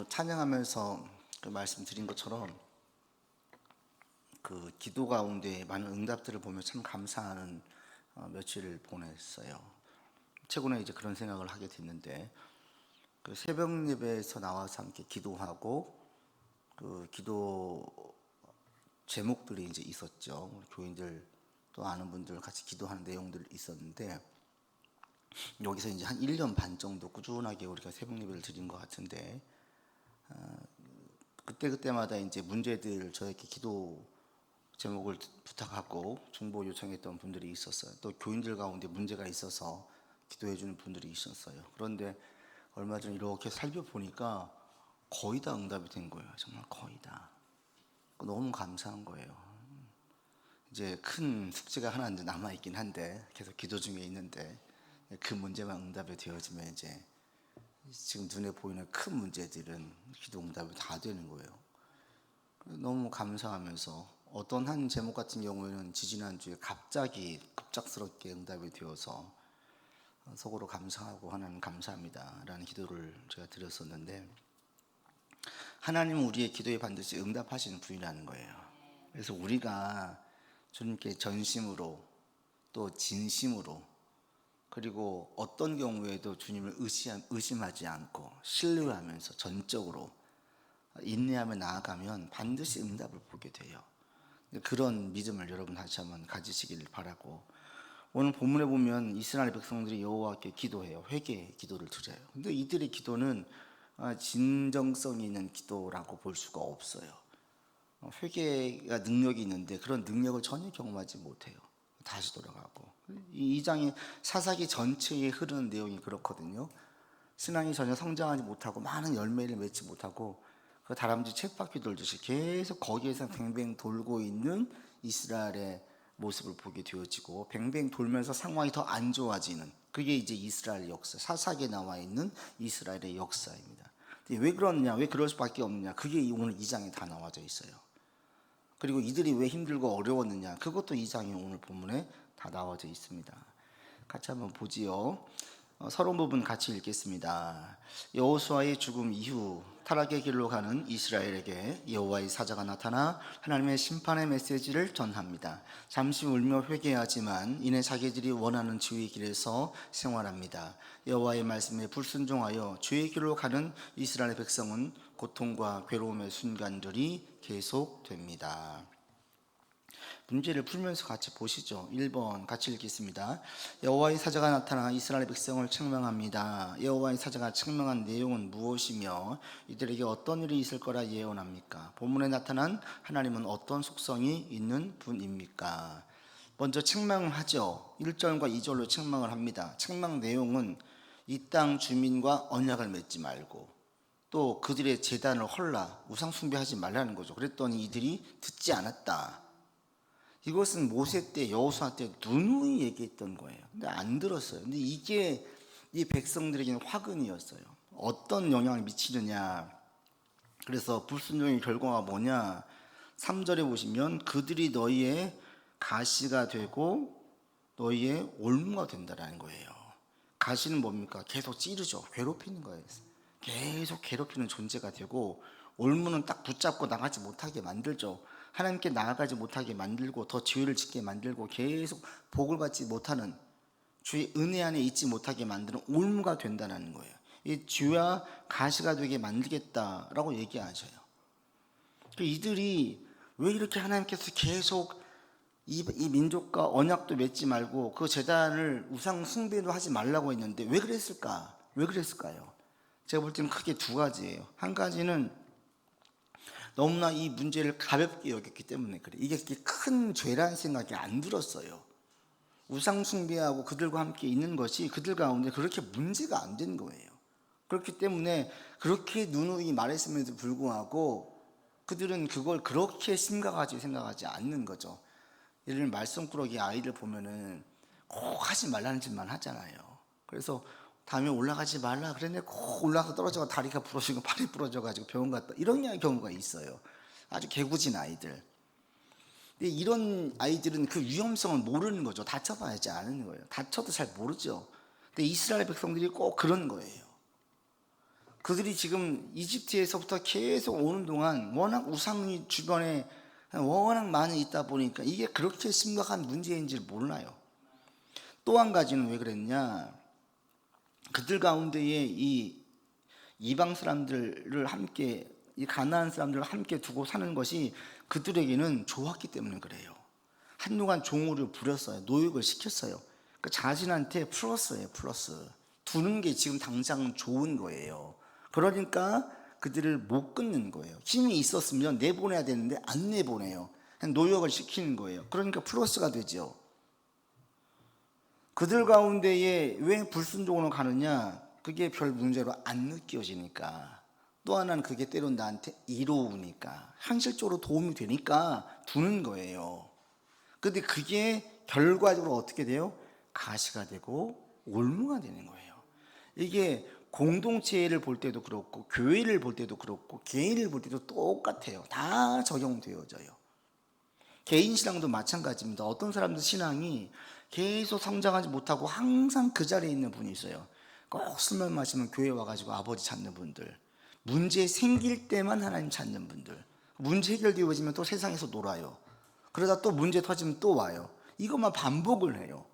찬양하면서 말씀드린 것처럼 기도 가운데 많은 응답들을 보며 참 감사하는 며칠을 보냈어요. 최근에 이제 그런 생각을 하게 됐는데 새벽 예배에서 나와서 함께 기도하고 기도 제목들이 이제 있었죠. 우리 교인들 또 아는 분들 같이 기도하는 내용들이 있었는데 여기서 이제 한 1년 반 정도 꾸준하게 우리가 새벽 예배를 드린 것 같은데 그때마다 이제 문제들 저에게 기도 제목을 부탁하고 중보 요청했던 분들이 있었어요. 또 교인들 가운데 문제가 있어서 기도해 주는 분들이 있었어요. 그런데 얼마 전에 이렇게 살펴보니까 거의 다 응답이 된 거예요. 정말 거의 다. 너무 감사한 거예요. 이제 큰 숙제가 하나 이제 남아 있긴 한데 계속 기도 중에 있는데 그 문제만 응답이 되어지면 이제 지금 눈에 보이는 큰 문제들은 기도 응답이 다 되는 거예요. 너무 감사하면서 어떤 한 제목 같은 경우에는 지지난주에 갑자기 급작스럽게 응답이 되어서 속으로 감사하고 하나님 감사합니다 라는 기도를 제가 드렸었는데 하나님은 우리의 기도에 반드시 응답하시는 분이라는 거예요. 그래서 우리가 주님께 전심으로 또 진심으로 그리고 어떤 경우에도 주님을 의심하지 않고 신뢰하면서 전적으로 인내하며 나아가면 반드시 응답을 보게 돼요. 그런 믿음을 여러분 다시 한번 가지시길 바라고, 오늘 본문에 보면 이스라엘 백성들이 여호와께 기도해요. 회개 기도를 드려요. 근데 이들의 기도는 진정성이 있는 기도라고 볼 수가 없어요. 회개가 능력이 있는데 그런 능력을 전혀 경험하지 못해요. 다시 돌아가고, 이 2장의 사사기 전체에 흐르는 내용이 그렇거든요. 신앙이 전혀 성장하지 못하고 많은 열매를 맺지 못하고 그 다람쥐 쳇바퀴 돌듯이 계속 거기에서 뱅뱅 돌고 있는 이스라엘의 모습을 보게 되어지고, 뱅뱅 돌면서 상황이 더 안 좋아지는, 그게 이제 이스라엘 역사, 사사기에 나와 있는 이스라엘의 역사입니다. 왜 그러느냐, 왜 그럴 수밖에 없느냐, 그게 오늘 2장에 다 나와져 있어요. 그리고 이들이 왜 힘들고 어려웠느냐, 그것도 2장에 오늘 본문에 다 나와져 있습니다. 같이 한번 보지요. 서론 부분 같이 읽겠습니다. 여호수아의 죽음 이후 타락의 길로 가는 이스라엘에게 여호와의 사자가 나타나 하나님의 심판의 메시지를 전합니다. 잠시 울며 회개하지만 이내 자기들이 원하는 주의 길에서 생활합니다. 여호와의 말씀에 불순종하여 주의 길로 가는 이스라엘 백성은 고통과 괴로움의 순간들이 계속됩니다. 문제를 풀면서 같이 보시죠. 1번 같이 읽겠습니다. 여호와의 사자가 나타나 이스라엘 백성을 책망합니다. 여호와의 사자가 책망한 내용은 무엇이며 이들에게 어떤 일이 있을 거라 예언합니까? 본문에 나타난 하나님은 어떤 속성이 있는 분입니까? 먼저 책망을 하죠. 1절과 2절로 책망을 합니다. 책망 내용은 이 땅 주민과 언약을 맺지 말고 또 그들의 제단을 헐라, 우상 숭배하지 말라는 거죠. 그랬더니 이들이 듣지 않았다. 이것은 모세 때, 여호수아 때 누누이 얘기했던 거예요. 근데 안 들었어요. 근데 이게 이 백성들에게는 화근이었어요. 어떤 영향을 미치느냐. 그래서 불순종의 결과가 뭐냐. 3절에 보시면 그들이 너희의 가시가 되고 너희의 올무가 된다라는 거예요. 가시는 뭡니까? 계속 찌르죠. 괴롭히는 거예요. 계속 괴롭히는 존재가 되고, 올무는 딱 붙잡고 나가지 못하게 만들죠. 하나님께 나아가지 못하게 만들고 더 죄를 짓게 만들고 계속 복을 받지 못하는, 주의 은혜 안에 있지 못하게 만드는 올무가 된다는 거예요. 이 쥐와 가시가 되게 만들겠다라고 얘기하셔요. 이들이 왜 이렇게 하나님께서 계속 이 민족과 언약도 맺지 말고 그 제단을 우상 숭배도 하지 말라고 했는데 왜 그랬을까? 왜 그랬을까요? 제가 볼 때는 크게 두 가지예요. 한 가지는 너무나 이 문제를 가볍게 여겼기 때문에 그래. 이게 큰 죄라는 생각이 안 들었어요. 우상 숭배하고 그들과 함께 있는 것이 그들 가운데 그렇게 문제가 안 된 거예요. 그렇기 때문에 그렇게 누누이 말했음에도 불구하고 그들은 그걸 그렇게 심각하게 생각하지 않는 거죠. 예를 들면 말썽꾸러기 아이들 보면은 꼭 하지 말라는 짓만 하잖아요. 그래서 다음에 올라가지 말라 그랬는데 꼭 올라가서 떨어져서 다리가 부러지고 팔이 부러져가지고 병원 갔다, 이런 경우가 있어요. 아주 개구진 아이들. 근데 이런 아이들은 그 위험성을 모르는 거죠. 다쳐봐야지 아는 거예요. 다쳐도 잘 모르죠. 근데 이스라엘 백성들이 꼭 그런 거예요. 그들이 지금 이집트에서부터 계속 오는 동안 워낙 우상이 주변에 워낙 많이 있다 보니까 이게 그렇게 심각한 문제인지를 몰라요. 또 한 가지는 왜 그랬냐, 그들 가운데에 이 이방 사람들을 함께, 이 가나안 사람들을 함께 두고 사는 것이 그들에게는 좋았기 때문에 그래요. 한동안 종으로 부렸어요. 노역을 시켰어요. 그 자신한테 플러스예요. 플러스. 두는 게 지금 당장 좋은 거예요. 그러니까 그들을 못 끊는 거예요. 힘이 있었으면 내보내야 되는데 안 내보내요. 그냥 노역을 시키는 거예요. 그러니까 플러스가 되죠. 그들 가운데에 왜 불순종으로 가느냐, 그게 별 문제로 안 느껴지니까. 또 하나는 그게 때론 나한테 이로우니까, 현실적으로 도움이 되니까 두는 거예요. 근데 그게 결과적으로 어떻게 돼요? 가시가 되고 올무가 되는 거예요. 이게 공동체를 볼 때도 그렇고 교회를 볼 때도 그렇고 개인을 볼 때도 똑같아요. 다 적용되어져요. 개인 신앙도 마찬가지입니다. 어떤 사람들 신앙이 계속 성장하지 못하고 항상 그 자리에 있는 분이 있어요. 꼭 술만 마시면 교회 와가지고 아버지 찾는 분들, 문제 생길 때만 하나님 찾는 분들, 문제 해결되어지면 또 세상에서 놀아요. 그러다 또 문제 터지면 또 와요. 이것만 반복을 해요.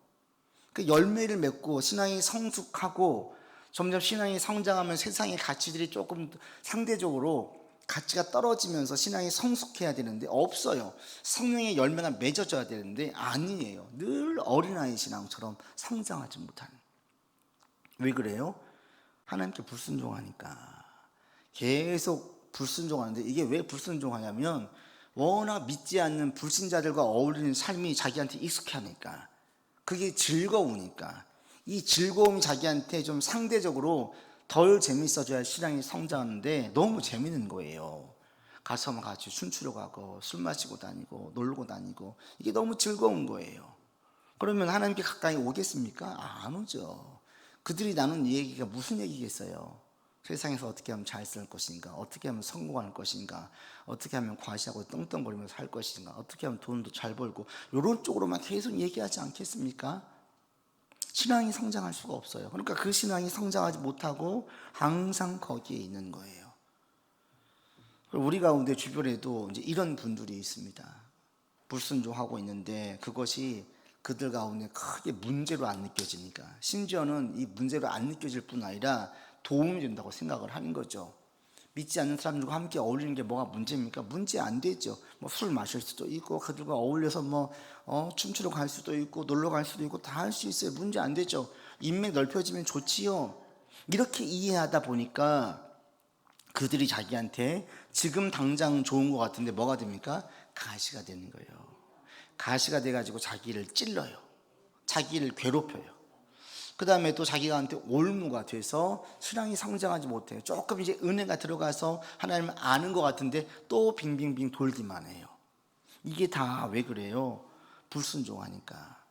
그 열매를 맺고 신앙이 성숙하고 점점 신앙이 성장하면 세상의 가치들이 조금 상대적으로 가치가 떨어지면서 신앙이 성숙해야 되는데 없어요. 성령의 열매가 맺어져야 되는데 아니에요. 늘 어린아이 신앙처럼 성장하지 못하는. 왜 그래요? 하나님께 불순종하니까. 계속 불순종하는데, 이게 왜 불순종하냐면 워낙 믿지 않는 불신자들과 어울리는 삶이 자기한테 익숙하니까, 그게 즐거우니까. 이 즐거움이 자기한테 좀 상대적으로 덜 재밌어져야 신앙이 성장하는데 너무 재밌는 거예요. 가서 막 같이 춤추러 가고 술 마시고 다니고 놀고 다니고 이게 너무 즐거운 거예요. 그러면 하나님께 가까이 오겠습니까? 안 오죠. 그들이 나눈 얘기가 무슨 얘기겠어요? 세상에서 어떻게 하면 잘 살 것인가, 어떻게 하면 성공할 것인가, 어떻게 하면 과시하고 떵떵거리면서 살 것인가, 어떻게 하면 돈도 잘 벌고, 이런 쪽으로만 계속 얘기하지 않겠습니까? 신앙이 성장할 수가 없어요. 그러니까 그 신앙이 성장하지 못하고 항상 거기에 있는 거예요. 우리 가운데 주변에도 이제 이런 분들이 있습니다. 불순종하고 있는데 그것이 그들 가운데 크게 문제로 안 느껴지니까, 심지어는 이 문제로 안 느껴질 뿐 아니라 도움이 된다고 생각을 하는 거죠. 믿지 않는 사람들과 함께 어울리는 게 뭐가 문제입니까? 문제 안 되죠. 뭐 술 마실 수도 있고 그들과 어울려서 춤추러 갈 수도 있고 놀러 갈 수도 있고 다 할 수 있어요. 문제 안 되죠. 인맥 넓혀지면 좋지요. 이렇게 이해하다 보니까 그들이 자기한테 지금 당장 좋은 것 같은데 뭐가 됩니까? 가시가 되는 거예요. 가시가 돼가지고 자기를 찔러요. 자기를 괴롭혀요. 그 다음에 또 자기한테 올무가 돼서 신앙이 성장하지 못해요. 조금 이제 은혜가 들어가서 하나님을 아는 것 같은데 또 빙빙빙 돌기만 해요. 이게 다 왜 그래요? 불순종하니까.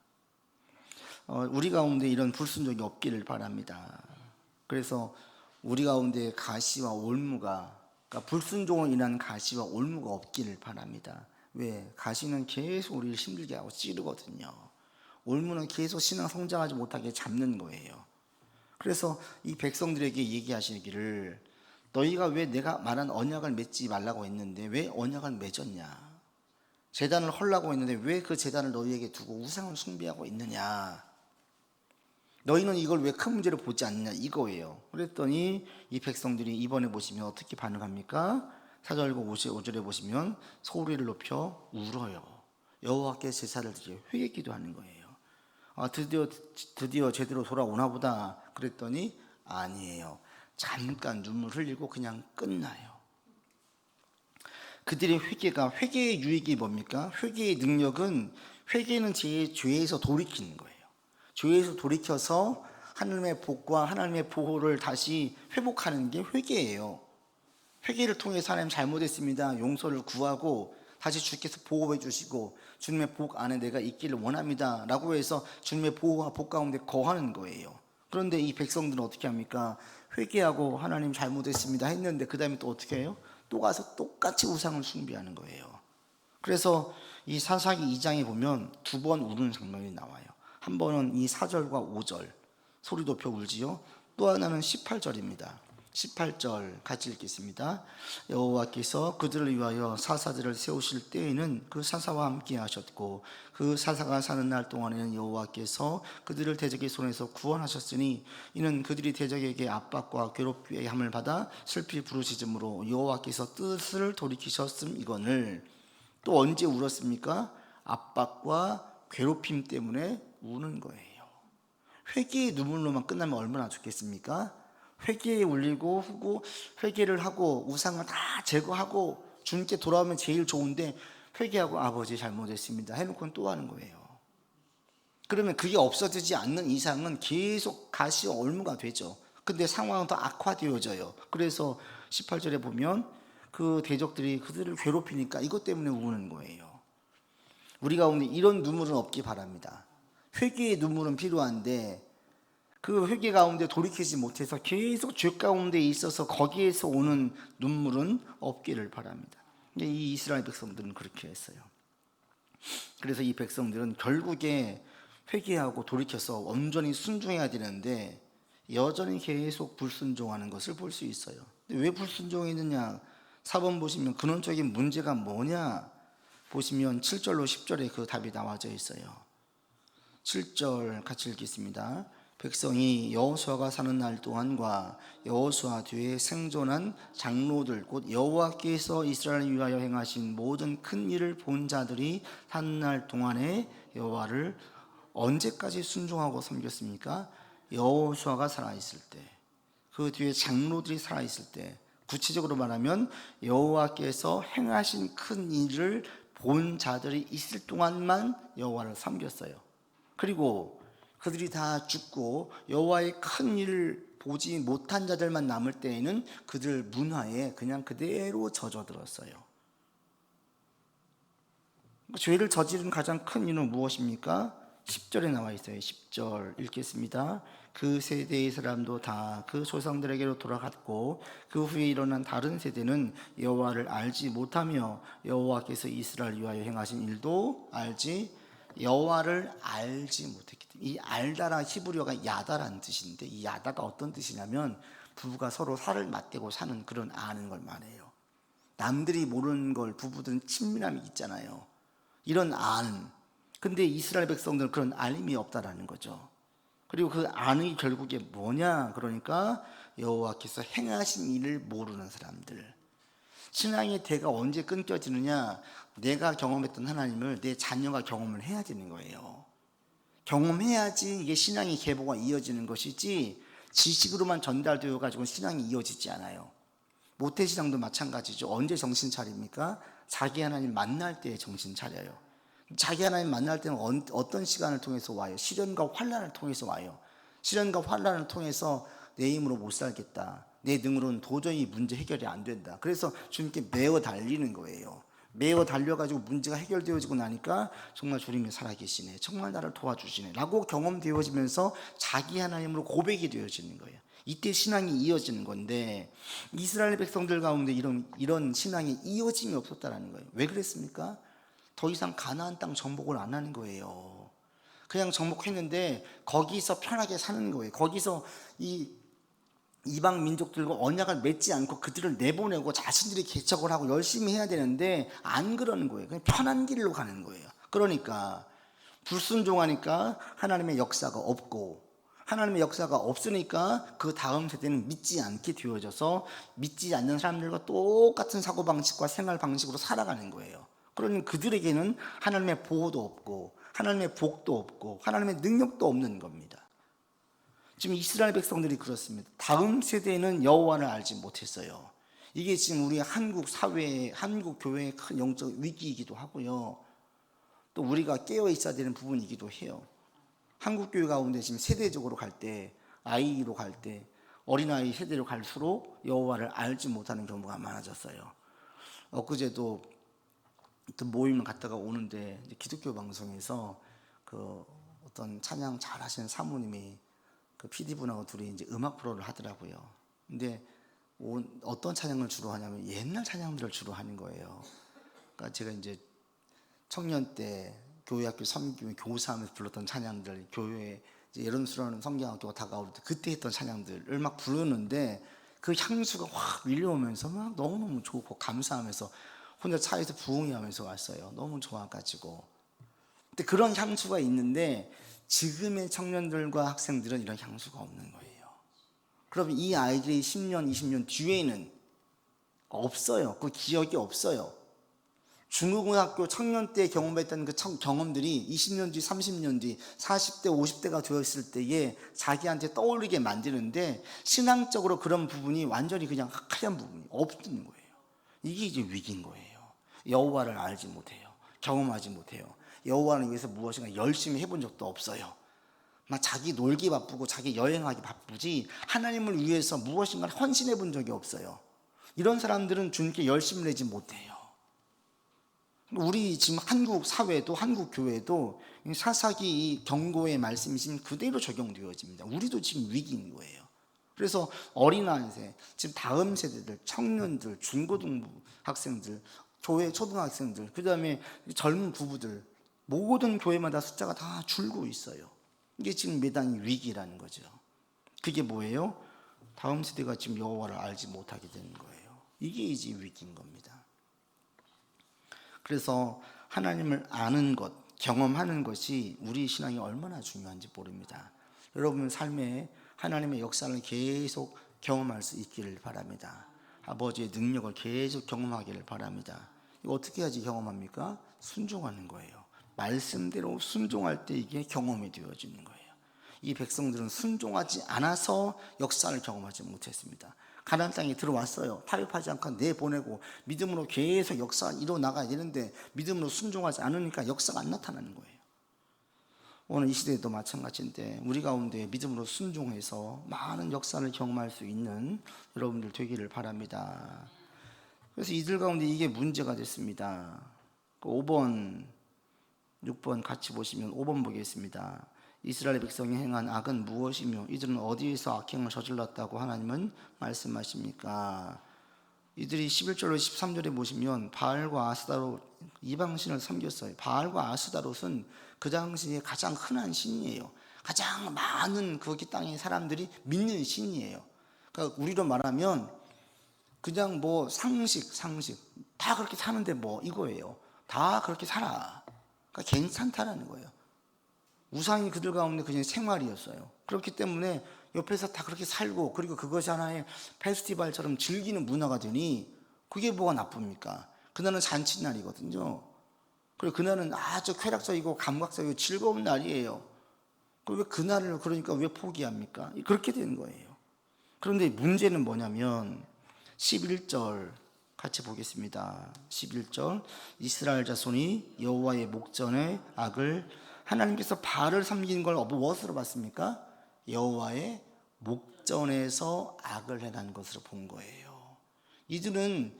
우리 가운데 이런 불순종이 없기를 바랍니다. 그래서 우리 가운데 가시와 올무가, 그러니까 불순종으로 인한 가시와 올무가 없기를 바랍니다. 왜? 가시는 계속 우리를 힘들게 하고 찌르거든요. 올무는 계속 신앙 성장하지 못하게 잡는 거예요. 그래서 이 백성들에게 얘기하시기를, 너희가 왜 내가 말한 언약을 맺지 말라고 했는데 왜 언약을 맺었냐? 제단을 헐라고 했는데 왜 그 제단을 너희에게 두고 우상을 숭배하고 있느냐? 너희는 이걸 왜 큰 문제로 보지 않느냐, 이거예요. 그랬더니 이 백성들이 이번에 보시면 어떻게 반응합니까? 4절과 5절에 보시면 소리를 높여 울어요. 여호와께 제사를 드려 회개 기도하는 거예요. 드디어 제대로 돌아오나 보다 그랬더니 아니에요. 잠깐 눈물 흘리고 그냥 끝나요. 그들의 회개의 유익이 뭡니까? 회개의 능력은, 회개는 제 죄에서 돌이키는 거예요. 죄에서 돌이켜서 하나님의 복과 하나님의 보호를 다시 회복하는 게 회개예요. 회개를 통해서 하나님 잘못했습니다, 용서를 구하고 다시 주께서 보호해 주시고 주님의 복 안에 내가 있기를 원합니다 라고 해서 주님의 보호와 복 가운데 거하는 거예요. 그런데 이 백성들은 어떻게 합니까? 회개하고 하나님 잘못했습니다 했는데 그 다음에 또 어떻게 해요? 또 가서 똑같이 우상을 숭배하는 거예요. 그래서 이 사사기 2장에 보면 두 번 우는 장면이 나와요. 한 번은 이 4절과 5절 소리 높여 울지요. 또 하나는 18절입니다. 18절 같이 읽겠습니다. 여호와께서 그들을 위하여 사사들을 세우실 때에는 그 사사와 함께 하셨고 그 사사가 사는 날 동안에는 여호와께서 그들을 대적의 손에서 구원하셨으니 이는 그들이 대적에게 압박과 괴롭게 함을 받아 슬피 부르짖음으로 여호와께서 뜻을 돌이키셨음이거늘. 또 언제 울었습니까? 압박과 괴롭힘 때문에 우는 거예요. 회개의 눈물로만 끝나면 얼마나 좋겠습니까? 회개에 울리고 후고 회개를 하고 우상을 다 제거하고 주님께 돌아오면 제일 좋은데, 회개하고 아버지 잘못했습니다 해놓고는 또 하는 거예요. 그러면 그게 없어지지 않는 이상은 계속 가시 올무가 되죠. 근데 상황은 더 악화되어져요. 그래서 18절에 보면 그 대적들이 그들을 괴롭히니까 이것 때문에 우는 거예요. 우리 가운데 이런 눈물은 없기 바랍니다. 회개의 눈물은 필요한데 그 회개 가운데 돌이키지 못해서 계속 죄 가운데 있어서 거기에서 오는 눈물은 없기를 바랍니다. 근데 이 이스라엘 백성들은 그렇게 했어요. 그래서 이 백성들은 결국에 회개하고 돌이켜서 온전히 순종해야 되는데 여전히 계속 불순종하는 것을 볼 수 있어요. 근데 왜 불순종했느냐? 4번 보시면 근원적인 문제가 뭐냐 보시면 7절로 10절에 그 답이 나와져 있어요. 7절 같이 읽겠습니다. 백성이 여호수아가 사는 날 동안과 여호수아 뒤에 생존한 장로들 곧 여호와께서 이스라엘을 위하여 행하신 모든 큰 일을 본 자들이 사는 날 동안에 여호와를 언제까지 순종하고 섬겼습니까? 여호수아가 살아있을 때, 그 뒤에 장로들이 살아있을 때, 구체적으로 말하면 여호와께서 행하신 큰 일을 본 자들이 있을 동안만 여호와를 섬겼어요. 그리고 그들이 다 죽고 여호와의 큰 일을 보지 못한 자들만 남을 때에는 그들 문화에 그냥 그대로 젖어들었어요. 죄를 저지른 가장 큰 이유는 무엇입니까? 10절에 나와 있어요. 10절 읽겠습니다. 그 세대의 사람도 다 그 조상들에게로 돌아갔고 그 후에 일어난 다른 세대는 여호와를 알지 못하며 여호와께서 이스라엘 위하여 행하신 일도 여호와를 알지 못했기 때문에. 이 알다라 히브리어가 야다라는 뜻인데 이 야다가 어떤 뜻이냐면 부부가 서로 살을 맞대고 사는 그런 아는 걸 말해요. 남들이 모르는 걸 부부들은 친밀함이 있잖아요. 이런 아는. 근데 이스라엘 백성들은 그런 알림이 없다라는 거죠. 그리고 그 안이 결국에 뭐냐? 그러니까 여호와께서 행하신 일을 모르는 사람들. 신앙의 대가 언제 끊겨지느냐? 내가 경험했던 하나님을 내 자녀가 경험을 해야 되는 거예요. 경험해야지 이게 신앙의 계보가 이어지는 것이지 지식으로만 전달되어 가지고 신앙이 이어지지 않아요. 모태신앙도 마찬가지죠. 언제 정신 차립니까? 자기 하나님 만날 때 정신 차려요. 자기 하나님 만날 때는 어떤 시간을 통해서 와요? 시련과 환난을 통해서 와요. 시련과 환난을 통해서 내 힘으로 못 살겠다, 내 능으로는 도저히 문제 해결이 안 된다. 그래서 주님께 매어 달리는 거예요. 매어 달려가지고 문제가 해결되어지고 나니까 정말 주님이 살아계시네, 정말 나를 도와주시네 라고 경험되어지면서 자기 하나님으로 고백이 되어지는 거예요. 이때 신앙이 이어지는 건데 이스라엘 백성들 가운데 이런 신앙이 이어짐이 없었다는 거예요. 왜 그랬습니까? 더 이상 가나안 땅 정복을 안 하는 거예요. 그냥 정복했는데 거기서 편하게 사는 거예요. 거기서 이 이방 민족들과 언약을 맺지 않고 그들을 내보내고 자신들이 개척을 하고 열심히 해야 되는데 안 그러는 거예요. 그냥 편한 길로 가는 거예요. 그러니까 불순종하니까 하나님의 역사가 없고, 하나님의 역사가 없으니까 그 다음 세대는 믿지 않게 되어져서 믿지 않는 사람들과 똑같은 사고방식과 생활방식으로 살아가는 거예요. 그러니 그들에게는 하나님의 보호도 없고 하나님의 복도 없고 하나님의 능력도 없는 겁니다. 지금 이스라엘 백성들이 그렇습니다. 다음 세대는 여호와를 알지 못했어요. 이게 지금 우리 한국 사회의, 한국 교회의 큰 영적 위기이기도 하고요. 또 우리가 깨어 있어야 되는 부분이기도 해요. 한국 교회 가운데 지금 세대적으로 갈 때, 아이로 갈 때, 어린아이 세대로 갈수록 여호와를 알지 못하는 경우가 많아졌어요. 엊그제도 어떤 모임을 갔다가 오는데 기독교 방송에서 그 어떤 찬양 잘하시는 사모님이 그 PD분하고 둘이 이제 음악 프로를 하더라고요. 근데 어떤 찬양을 주로 하냐면 옛날 찬양들을 주로 하는 거예요. 그러니까 제가 이제 청년 때 교회 학교 섬기며 교사하면서 불렀던 찬양들, 교회에 예런수라는 성경학교가 다가올 때 그때 했던 찬양들을 막 부르는데 그 향수가 확 밀려오면서 막 너무너무 좋고 감사하면서 혼자 차에서 부흥하면서 왔어요. 너무 좋아가지고. 근데 그런 향수가 있는데 지금의 청년들과 학생들은 이런 향수가 없는 거예요. 그러면 이 아이들이 10년, 20년 뒤에는 없어요. 그 기억이 없어요. 중고등학교 청년 때 경험했던 그 경험들이 20년 뒤, 30년 뒤, 40대, 50대가 되었을 때에 자기한테 떠올리게 만드는데 신앙적으로 그런 부분이 완전히 그냥 하얀 부분이 없는 거예요. 이게 이제 위기인 거예요. 여호와를 알지 못해요. 경험하지 못해요. 여호와를 위해서 무엇인가 열심히 해본 적도 없어요. 막 자기 놀기 바쁘고 자기 여행하기 바쁘지 하나님을 위해서 무엇인가 헌신해 본 적이 없어요. 이런 사람들은 주님께 열심히 내지 못해요. 우리 지금 한국 사회도 한국 교회도 사사기 이 경고의 말씀이 지금 그대로 적용되어집니다. 우리도 지금 위기인 거예요. 그래서 어린아이세, 지금 다음 세대들, 청년들, 중고등부 학생들, 교회 초등학생들, 그 다음에 젊은 부부들, 모든 교회마다 숫자가 다 줄고 있어요. 이게 지금 매단 위기라는 거죠. 그게 뭐예요? 다음 세대가 지금 여호와를 알지 못하게 되는 거예요. 이게 이제 위기인 겁니다. 그래서 하나님을 아는 것, 경험하는 것이 우리 신앙이 얼마나 중요한지 모릅니다. 여러분 삶에 하나님의 역사를 계속 경험할 수 있기를 바랍니다. 아버지의 능력을 계속 경험하기를 바랍니다. 이거 어떻게 해야지 경험합니까? 순종하는 거예요. 말씀대로 순종할 때 이게 경험이 되어지는 거예요. 이 백성들은 순종하지 않아서 역사를 경험하지 못했습니다. 가나안 땅에 들어왔어요. 타협하지 않고 내보내고 믿음으로 계속 역사가 일어나가야 되는데 믿음으로 순종하지 않으니까 역사가 안 나타나는 거예요. 오늘 이 시대에도 마찬가지인데 우리 가운데 믿음으로 순종해서 많은 역사를 경험할 수 있는 여러분들 되기를 바랍니다. 그래서 이들 가운데 이게 문제가 됐습니다. 5번, 6번 같이 보시면 5번 보겠습니다. 이스라엘 백성이 행한 악은 무엇이며 이들은 어디에서 악행을 저질렀다고 하나님은 말씀하십니까? 이들이 11절로 13절에 보시면 바알과 아스다롯 이방신을 섬겼어요. 바알과 아스다롯은 그 당시에 가장 흔한 신이에요. 가장 많은 거기 땅의 사람들이 믿는 신이에요. 그러니까 우리로 말하면 그냥 뭐 상식 다 그렇게 사는데 뭐 이거예요. 다 그렇게 살아. 그러니까 괜찮다라는 거예요. 우상이 그들 가운데 그냥 생활이었어요. 그렇기 때문에 옆에서 다 그렇게 살고 그리고 그것이 하나의 페스티벌처럼 즐기는 문화가 되니 그게 뭐가 나쁩니까? 그날은 잔칫날이거든요. 그리고 그날은 아주 쾌락적이고 감각적이고 즐거운 날이에요. 그리고 왜 그날을 그러니까 왜 포기합니까? 그렇게 되는 거예요. 그런데 문제는 뭐냐면 11절 같이 보겠습니다. 11절 이스라엘 자손이 여호와의 목전에 악을 하나님께서 바알을 섬긴 걸 무엇으로 봤습니까? 여호와의 목전에서 악을 행한 것으로 본 거예요. 이들은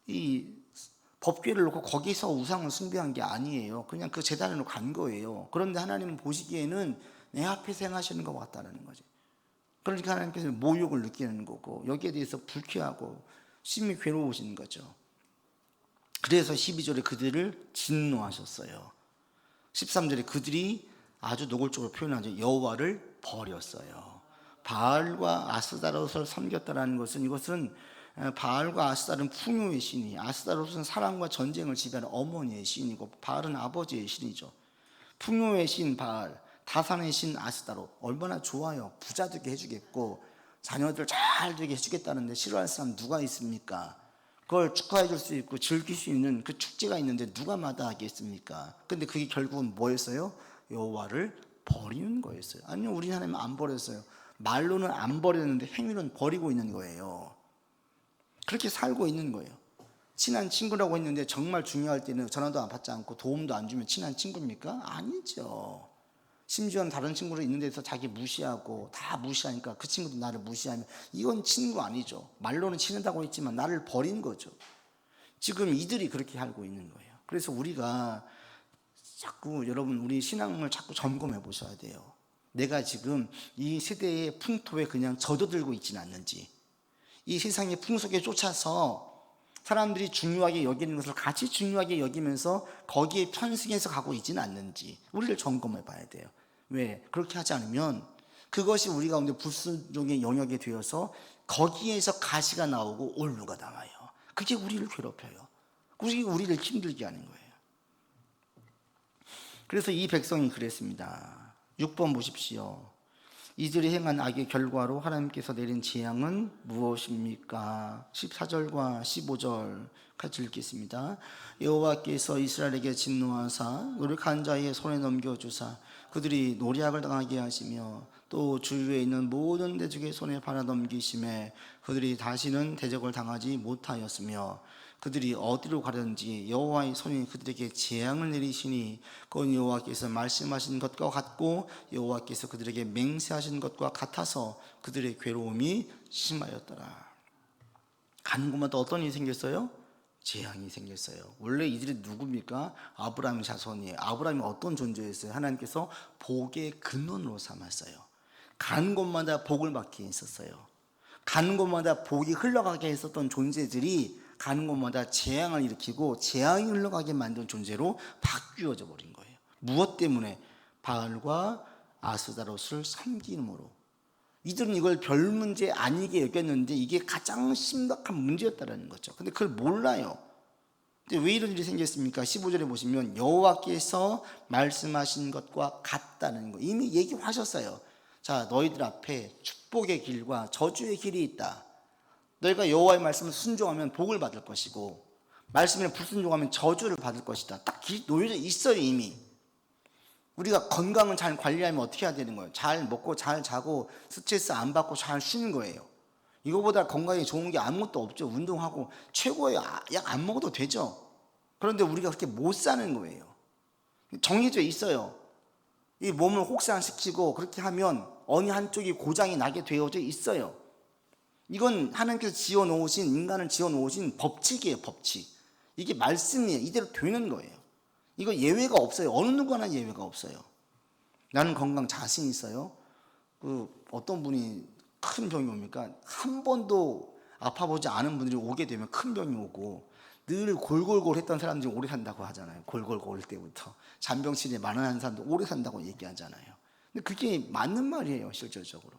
이 법궤를 놓고 거기서 우상을 숭배한 게 아니에요. 그냥 그 제단에 놓고 간 거예요. 그런데 하나님은 보시기에는 내 앞에서 행하시는 것 같다는 거죠. 그러니까 하나님께서 모욕을 느끼는 거고 여기에 대해서 불쾌하고 심히 괴로우신 거죠. 그래서 12절에 그들을 진노하셨어요. 13절에 그들이 아주 노골적으로 표현하죠. 여호와를 버렸어요. 바알과 아스다롯을 섬겼다라는 것은 이것은 바알과 아스다롯은 풍요의 신이, 아스다롯은 사랑과 전쟁을 지배하는 어머니의 신이고 바알은 아버지의 신이죠. 풍요의 신 바알, 다산의 신 아스다롯 얼마나 좋아요. 부자 되게 해주겠고 자녀들 잘 되게 해주겠다는데 싫어할 사람 누가 있습니까? 그걸 축하해 줄 수 있고 즐길 수 있는 그 축제가 있는데 누가 마다하겠습니까? 근데 그게 결국은 뭐였어요? 여호와를 버리는 거였어요. 아니요, 우리 하나님 안 버렸어요. 말로는 안 버렸는데 행위는 버리고 있는 거예요. 그렇게 살고 있는 거예요. 친한 친구라고 했는데 정말 중요할 때는 전화도 안 받지 않고 도움도 안 주면 친한 친구입니까? 아니죠. 심지어는 다른 친구를 있는 데서 자기 무시하고 다 무시하니까 그 친구도 나를 무시하면 이건 친구 아니죠. 말로는 친하다고 했지만 나를 버린 거죠. 지금 이들이 그렇게 살고 있는 거예요. 그래서 우리가 자꾸 여러분 우리 신앙을 자꾸 점검해 보셔야 돼요. 내가 지금 이 세대의 풍토에 그냥 젖어들고 있지는 않는지, 이 세상의 풍속에 쫓아서 사람들이 중요하게 여기는 것을 같이 중요하게 여기면서 거기에 편승해서 가고 있지는 않는지 우리를 점검해 봐야 돼요. 왜? 그렇게 하지 않으면 그것이 우리 가운데 불순종의 영역이 되어서 거기에서 가시가 나오고 올무가 나와요. 그게 우리를 괴롭혀요. 우리를 힘들게 하는 거예요. 그래서 이 백성이 그랬습니다. 6번 보십시오. 이들이 행한 악의 결과로 하나님께서 내린 재앙은 무엇입니까? 14절과 15절 같이 읽겠습니다. 여호와께서 이스라엘에게 진노하사 노력한 자의 손에 넘겨주사 그들이 노략을 당하게 하시며 또 주위에 있는 모든 대적의 손에 팔아넘기심에 그들이 다시는 대적을 당하지 못하였으며 그들이 어디로 가든지 여호와의 손이 그들에게 재앙을 내리시니 그건 여호와께서 말씀하신 것과 같고 여호와께서 그들에게 맹세하신 것과 같아서 그들의 괴로움이 심하였더라. 가는 곳마다 어떤 일이 생겼어요? 재앙이 생겼어요. 원래 이들이 누굽니까? 아브라함의 자손이에요. 아브라함이 어떤 존재였어요? 하나님께서 복의 근원으로 삼았어요. 가는 곳마다 복을 받게 했었어요. 가는 곳마다 복이 흘러가게 했었던 존재들이 가는 곳마다 재앙을 일으키고 재앙이 흘러가게 만든 존재로 바뀌어져 버린 거예요. 무엇 때문에? 바알과 아스다롯을 섬김으로. 이들은 이걸 별 문제 아니게 여겼는데 이게 가장 심각한 문제였다는 거죠. 근데 그걸 몰라요. 근데 왜 이런 일이 생겼습니까? 15절에 보시면 여호와께서 말씀하신 것과 같다는 거 이미 얘기하셨어요. 자, 너희들 앞에 축복의 길과 저주의 길이 있다. 너희가 여호와의 말씀을 순종하면 복을 받을 것이고 말씀에 불순종하면 저주를 받을 것이다. 딱 놓여져 있어요. 이미. 우리가 건강을 잘 관리하면 어떻게 해야 되는 거예요? 잘 먹고 잘 자고 스트레스 안 받고 잘 쉬는 거예요. 이거보다 건강에 좋은 게 아무것도 없죠. 운동하고 최고의 약 안 먹어도 되죠. 그런데 우리가 그렇게 못 사는 거예요. 정해져 있어요. 이 몸을 혹사시키고 그렇게 하면 어느 한쪽이 고장이 나게 되어져 있어요. 이건 하나님께서 지어놓으신, 인간을 지어놓으신 법칙이에요. 법칙. 이게 말씀이에요. 이대로 되는 거예요. 이거 예외가 없어요. 어느 누구나 예외가 없어요. 나는 건강 자신 있어요. 어떤 분이 큰 병이 옵니까? 한 번도 아파보지 않은 분들이 오게 되면 큰 병이 오고 늘 골골골 했던 사람들이 오래 산다고 하잖아요. 골골골 때부터 잔병치레 만연한 사람도 오래 산다고 얘기하잖아요. 근데 그게 맞는 말이에요. 실질적으로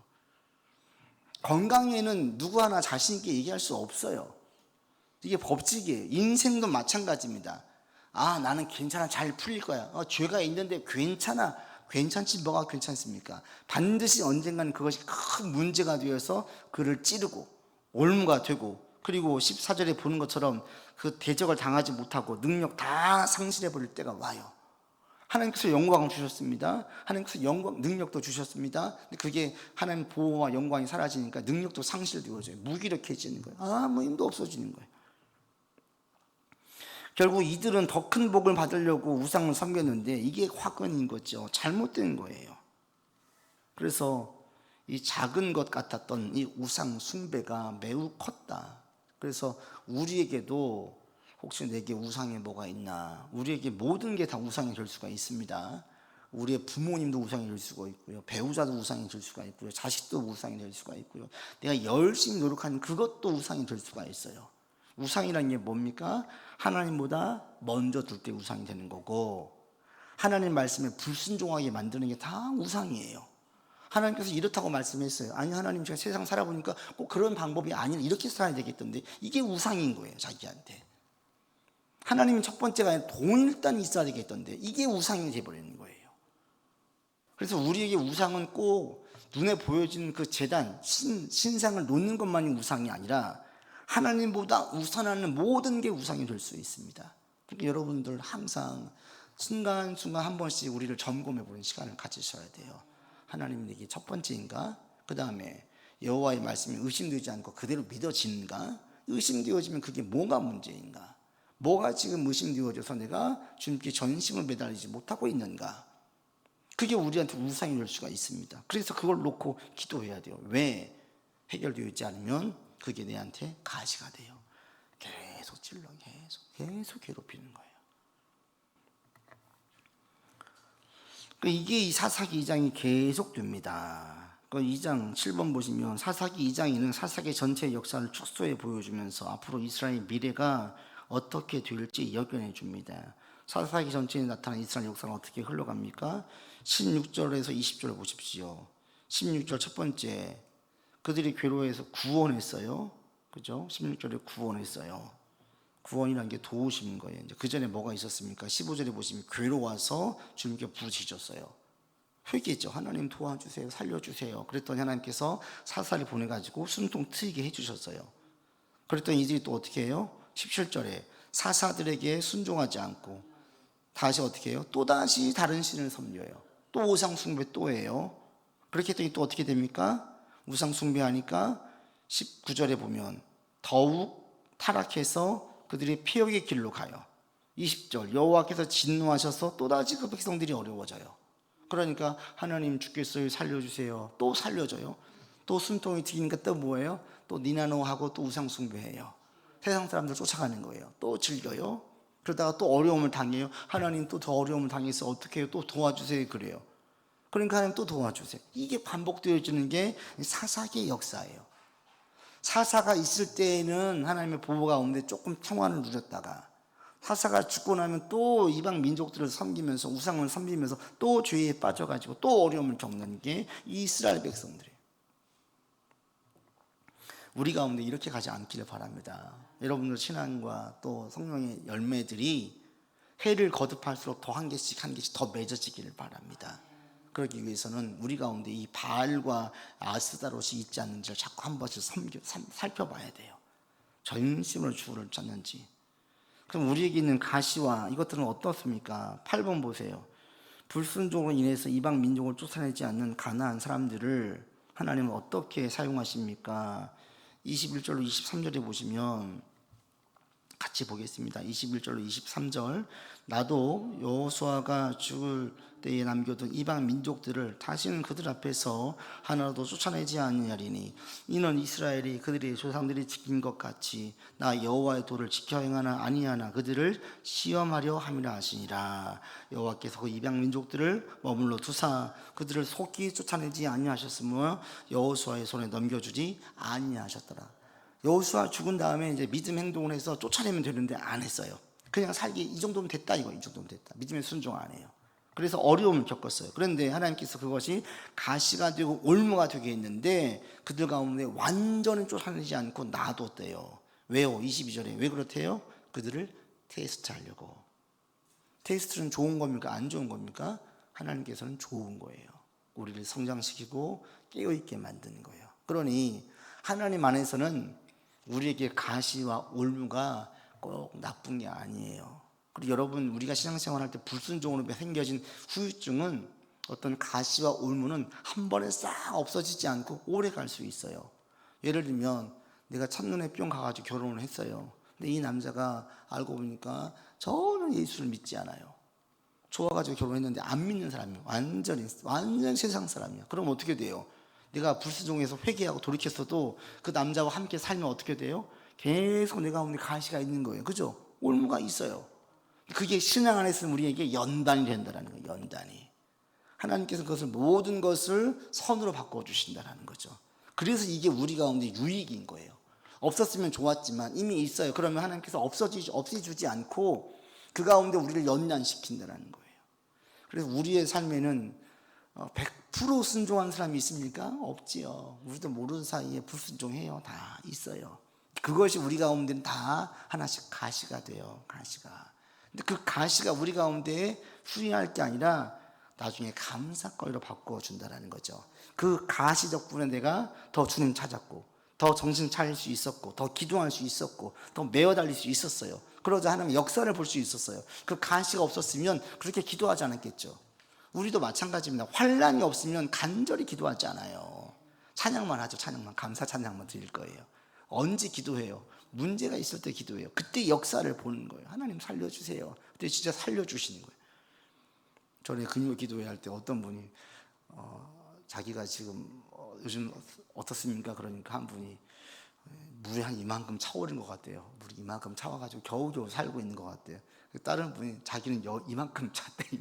건강에는 누구 하나 자신 있게 얘기할 수 없어요. 이게 법칙이에요. 인생도 마찬가지입니다. 아, 나는 괜찮아, 잘 풀릴 거야. 죄가 있는데 괜찮아. 괜찮지 뭐가 괜찮습니까? 반드시 언젠가는 그것이 큰 문제가 되어서 그를 찌르고 올무가 되고, 그리고 14절에 보는 것처럼 그 대적을 당하지 못하고 능력 다 상실해 버릴 때가 와요. 하나님께서 영광을 주셨습니다. 하나님께서 능력도 주셨습니다. 근데 그게 하나님 보호와 영광이 사라지니까 능력도 상실되어져요. 무기력해지는 거예요. 아무 힘도 없어지는 거예요. 결국 이들은 더 큰 복을 받으려고 우상을 섬겼는데 이게 화근인 거죠. 잘못된 거예요. 그래서 이 작은 것 같았던 이 우상 숭배가 매우 컸다. 그래서 우리에게도 혹시 내게 우상에 뭐가 있나? 우리에게 모든 게 다 우상이 될 수가 있습니다. 우리의 부모님도 우상이 될 수가 있고요. 배우자도 우상이 될 수가 있고요. 자식도 우상이 될 수가 있고요. 내가 열심히 노력하는 그것도 우상이 될 수가 있어요. 우상이라는 게 뭡니까? 하나님보다 먼저 둘 때 우상이 되는 거고, 하나님 말씀에 불순종하게 만드는 게 다 우상이에요. 하나님께서 이렇다고 말씀했어요. 아니, 하나님 제가 세상 살아보니까 꼭 그런 방법이 아니라 이렇게 살아야 되겠던데, 이게 우상인 거예요. 자기한테. 하나님이 첫 번째가 아니라 돈 일단 있어야 되겠던데 이게 우상이 돼버리는 거예요. 그래서 우리에게 우상은 꼭 눈에 보여지는 그 제단, 신상을 놓는 것만이 우상이 아니라 하나님보다 우선하는 모든 게 우상이 될 수 있습니다. 그러니까 여러분들 항상 순간순간 한 번씩 우리를 점검해보는 시간을 가지셔야 돼요. 하나님 내게 첫 번째인가? 그 다음에 여호와의 말씀이 의심되지 않고 그대로 믿어지는가? 의심되어지면 그게 뭐가 문제인가? 뭐가 지금 의심되어져서 내가 주님께 전심을 매달리지 못하고 있는가? 그게 우리한테 우상이 될 수가 있습니다. 그래서 그걸 놓고 기도해야 돼요. 왜? 해결되어 있지 않으면 그게 내한테 가시가 돼요. 계속 찔러, 계속 괴롭히는 거예요. 이게 이 사사기 2장이 계속 됩니다. 2장 7번 보시면 사사기 2장에는 사사기 전체의 역사를 축소해 보여주면서 앞으로 이스라엘의 미래가 어떻게 될지 여견해 줍니다. 사사기 전체에 나타난 이스라엘 역사가 어떻게 흘러갑니까? 16절에서 20절을 보십시오. 16절 첫 번째, 그들이 괴로워해서 구원했어요. 그죠? 16절에 구원했어요. 구원이라는 게 도우심인 거예요. 이제 그 전에 뭐가 있었습니까? 15절에 보시면 괴로워서 주님께 부르짖었어요. 회개했죠. 하나님 도와주세요. 살려주세요. 그랬더니 하나님께서 사사를 보내가지고 숨통 트이게 해주셨어요. 그랬더니 이들이 또 어떻게 해요? 17절에 사사들에게 순종하지 않고 다시 어떻게 해요? 또다시 다른 신을 섬겨요. 또 우상숭배 또 해요. 그렇게 했더니 또 어떻게 됩니까? 우상숭배하니까 19절에 보면 더욱 타락해서 그들이 폐역의 길로 가요. 20절 여호와께서 진노하셔서 또다시 그 백성들이 어려워져요. 그러니까 하나님 주께서 살려주세요. 또 살려줘요. 또 숨통이 트이니까 또 뭐예요? 또 니나노하고 또 우상숭배해요. 세상 사람들 쫓아가는 거예요. 또 즐겨요. 그러다가 또 어려움을 당해요. 하나님 또 더 어려움을 당해서 어떻게 해요? 또 도와주세요. 그래요. 그러니까 하나님 또 도와주세요. 이게 반복되어지는 게 사사기의 역사예요. 사사가 있을 때에는 하나님의 보호가 오는데 조금 평안을 누렸다가 사사가 죽고 나면 또 이방 민족들을 섬기면서 우상을 섬기면서 또 죄에 빠져가지고 또 어려움을 겪는 게 이스라엘 백성들이에요. 우리 가운데 이렇게 가지 않기를 바랍니다. 여러분들 신앙과 또 성령의 열매들이 해를 거듭할수록 더 한 개씩 더 맺어지기를 바랍니다. 그러기 위해서는 우리 가운데 이 바알과 아스다롯이 있지 않는지를 자꾸 한 번씩 살펴봐야 돼요. 전심으로 주를 찾는지. 그럼 우리에게 있는 가시와 이것들은 어떻습니까? 8번 보세요. 불순종으로 인해서 이방 민족을 쫓아내지 않는 가나안 사람들을 하나님은 어떻게 사용하십니까? 21절로 23절에 보시면 같이 보겠습니다. 21절로 23절 나도 여호수아가 죽을 때에 남겨둔 이방 민족들을 다시는 그들 앞에서 하나도 쫓아내지 아니하리니 이는 이스라엘이 그들의 조상들이 지킨 것 같이 나 여호와의 도를 지켜 행하나 아니하나 그들을 시험하려 함이라 하시니라. 여호와께서 그 이방 민족들을 머물러 두사 그들을 속히 쫓아내지 아니하셨으므로 여호수아의 손에 넘겨주지 아니하셨더라. 여호수아 죽은 다음에 이제 믿음 행동을 해서 쫓아내면 되는데 안 했어요. 그냥 살기 이 정도면 됐다 이 정도면 됐다. 믿음에 순종 안 해요. 그래서 어려움을 겪었어요. 그런데 하나님께서 그것이 가시가 되고 올무가 되게 했는데 그들 가운데 완전히 쫓아내지 않고 놔뒀대요. 왜요? 22절에 왜 그렇대요? 그들을 테스트하려고. 테스트는 좋은 겁니까? 안 좋은 겁니까? 하나님께서는 좋은 거예요. 우리를 성장시키고 깨어있게 만드는 거예요. 그러니 하나님 안에서는 우리에게 가시와 올무가 꼭 나쁜 게 아니에요. 그리고 여러분 우리가 신앙생활할 때 불순종으로 생겨진 후유증은 어떤 가시와 올무는 한 번에 싹 없어지지 않고 오래 갈 수 있어요. 예를 들면 내가 첫눈에 뿅 가가지고 결혼을 했어요. 근데 이 남자가 알고 보니까 전혀 예수를 믿지 않아요. 좋아가지고 결혼했는데 안 믿는 사람이에요. 완전 세상 사람이야. 그럼 어떻게 돼요? 내가 불순종해서 회개하고 돌이켰어도 그 남자와 함께 살면 어떻게 돼요? 계속 내 가운데 가시가 있는 거예요. 그죠? 올무가 있어요. 그게 신앙 안에서 우리에게 연단이 된다는 거예요. 연단이. 하나님께서 그것을 모든 것을 선으로 바꿔주신다는 거죠. 그래서 이게 우리 가운데 유익인 거예요. 없었으면 좋았지만 이미 있어요. 그러면 하나님께서 없애주지 않고 그 가운데 우리를 연단시킨다는 거예요. 그래서 우리의 삶에는 100% 순종한 사람이 있습니까? 없지요. 우리도 모르는 사이에 불순종해요. 다 있어요. 그것이 우리 가운데는 다 하나씩 가시가 돼요. 가시가. 근데 그 가시가 우리 가운데에 후회할 게 아니라 나중에 감사거리로 바꿔준다는 거죠. 그 가시 덕분에 내가 더 주님 찾았고 더 정신 차릴 수 있었고 더 기도할 수 있었고 더 메어 달릴 수 있었어요. 그러자 하나님 역사를 볼 수 있었어요. 그 가시가 없었으면 그렇게 기도하지 않았겠죠. 우리도 마찬가지입니다. 환난이 없으면 간절히 기도하지 않아요. 찬양만 하죠. 찬양만. 감사 찬양만 드릴 거예요. 언제 기도해요? 문제가 있을 때 기도해요. 그때 역사를 보는 거예요. 하나님 살려주세요. 그때 진짜 살려주시는 거예요. 전에 금요 기도회 할 때 어떤 분이 자기가 지금 요즘 어떻습니까? 그러니까 한 분이 물이 한 이만큼 차오른 것 같대요. 물이 이만큼 차와가지고 겨우겨우 살고 있는 것 같대요. 다른 분이 자기는 이만큼 찼대.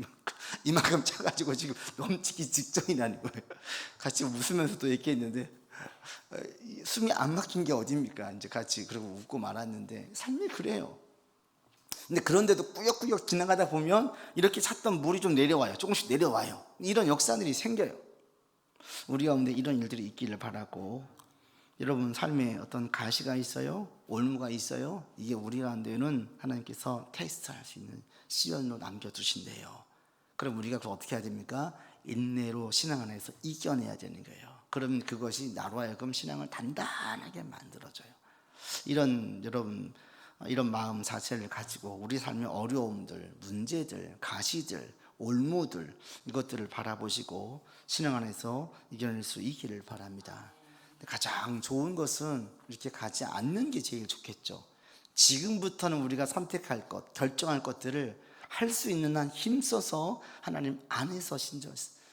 이만큼 차가지고 지금 넘치기 직전이라는 거예요. 같이 웃으면서 또 얘기했는데 숨이 안 막힌 게 어딥니까? 이제 같이 그러고 웃고 말았는데 삶이 그래요. 근데 그런데도 꾸역꾸역 지나가다 보면 이렇게 찼던 물이 좀 내려와요. 조금씩 내려와요. 이런 역사들이 생겨요. 우리 가운데 이런 일들이 있기를 바라고 여러분 삶에 어떤 가시가 있어요? 올무가 있어요? 이게 우리 가운데는 하나님께서 테스트할 수 있는 시련으로 남겨두신대요. 그럼 우리가 그걸 어떻게 해야 됩니까? 인내로 신앙 안에서 이겨내야 되는 거예요. 그러면 그것이 나로 하여금 신앙을 단단하게 만들어줘요. 여러분 이런 마음 자체를 가지고 우리 삶의 어려움들, 문제들, 가시들, 올무들 이것들을 바라보시고 신앙 안에서 이겨낼 수 있기를 바랍니다. 가장 좋은 것은 이렇게 가지 않는 게 제일 좋겠죠. 지금부터는 우리가 선택할 것, 결정할 것들을 할 수 있는 한 힘써서 하나님 안에서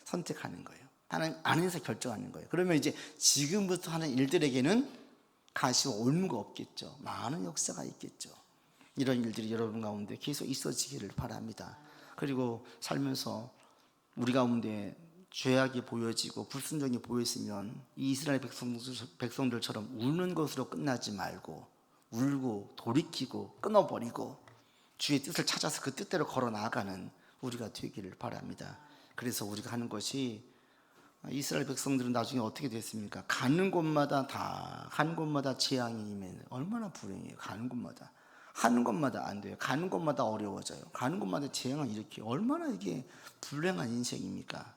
선택하는 거예요. 하나님 안에서 결정하는 거예요. 그러면 이제 지금부터 하는 일들에게는 가시와 올무가 없겠죠. 많은 역사가 있겠죠. 이런 일들이 여러분 가운데 계속 있어지기를 바랍니다. 그리고 살면서 우리 가운데 죄악이 보여지고 불순종이 보였으면 이 이스라엘 백성들처럼 우는 것으로 끝나지 말고 울고 돌이키고 끊어버리고 주의 뜻을 찾아서 그 뜻대로 걸어 나아가는 우리가 되기를 바랍니다. 그래서 우리가 하는 것이, 이스라엘 백성들은 나중에 어떻게 됐습니까? 가는 곳마다 재앙이 임해요. 얼마나 불행해요. 가는 곳마다 하는 것마다 안 돼요. 가는 곳마다 어려워져요. 가는 곳마다 재앙을 일으켜요. 얼마나 이게 불행한 인생입니까?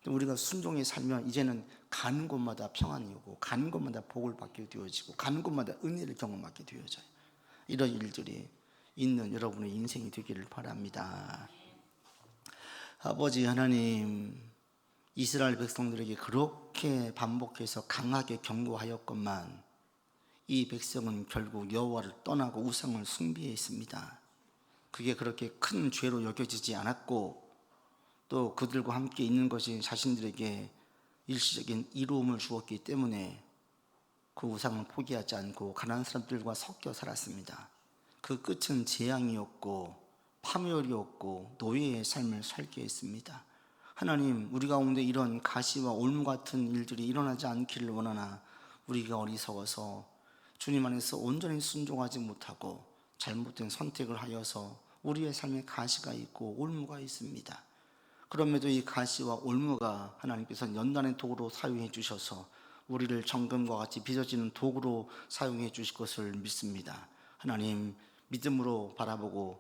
우리가 순종에 살면 이제는 가는 곳마다 평안이 오고 가는 곳마다 복을 받게 되어지고 가는 곳마다 은혜를 경험하게 되어져요. 이런 일들이 있는 여러분의 인생이 되기를 바랍니다. 아버지 하나님, 이스라엘 백성들에게 그렇게 반복해서 강하게 경고하였건만 이 백성은 결국 여호와를 떠나고 우상을 숭배했습니다. 그게 그렇게 큰 죄로 여겨지지 않았고 또 그들과 함께 있는 것이 자신들에게 일시적인 이로움을 주었기 때문에 그 우상을 포기하지 않고 가난한 사람들과 섞여 살았습니다. 그 끝은 재앙이었고 파멸이었고 노예의 삶을 살게 했습니다. 하나님, 우리 가운데 이런 가시와 올무 같은 일들이 일어나지 않기를 원하나 우리가 어리석어서 주님 안에서 온전히 순종하지 못하고 잘못된 선택을 하여서 우리의 삶에 가시가 있고 올무가 있습니다. 그럼에도 이 가시와 올무가 하나님께서 연단의 도구로 사용해 주셔서 우리를 정금과 같이 빚어지는 도구로 사용해 주실 것을 믿습니다. 하나님, 믿음으로 바라보고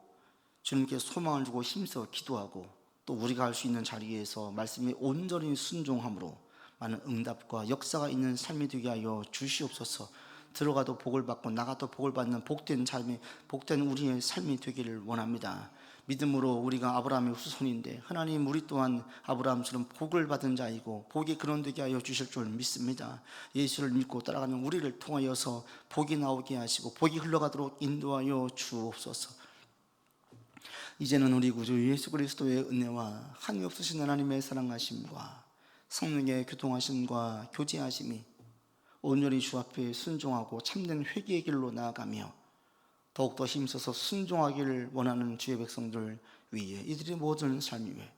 주님께 소망을 주고 힘써 기도하고 또 우리가 할 수 있는 자리에서 말씀에 온전히 순종함으로 많은 응답과 역사가 있는 삶이 되게 하여 주시옵소서. 들어가도 복을 받고 나가도 복을 받는 복된 삶이, 복된 우리의 삶이 되기를 원합니다. 믿음으로 우리가 아브라함의 후손인데 하나님, 우리 또한 아브라함처럼 복을 받은 자이고 복이 근원되게 하여 주실 줄 믿습니다. 예수를 믿고 따라가는 우리를 통하여서 복이 나오게 하시고 복이 흘러가도록 인도하여 주옵소서. 이제는 우리 구주 예수 그리스도의 은혜와 한이 없으신 하나님의 사랑하심과 성령의 교통하심과 교제하심이 온전히 주 앞에 순종하고 참된 회개의 길로 나아가며 더욱더 힘써서 순종하기를 원하는 주의 백성들 위에 이들의 모든 삶 위에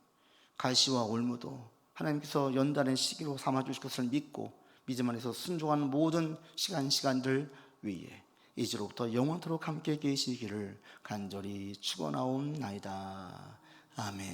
가시와 올무도 하나님께서 연단의 시기로 삼아주실 것을 믿고 믿음 안에서 순종하는 모든 시간들 위에 이제로부터 영원토록 함께 계시기를 간절히 축원하옵나이다. 아멘.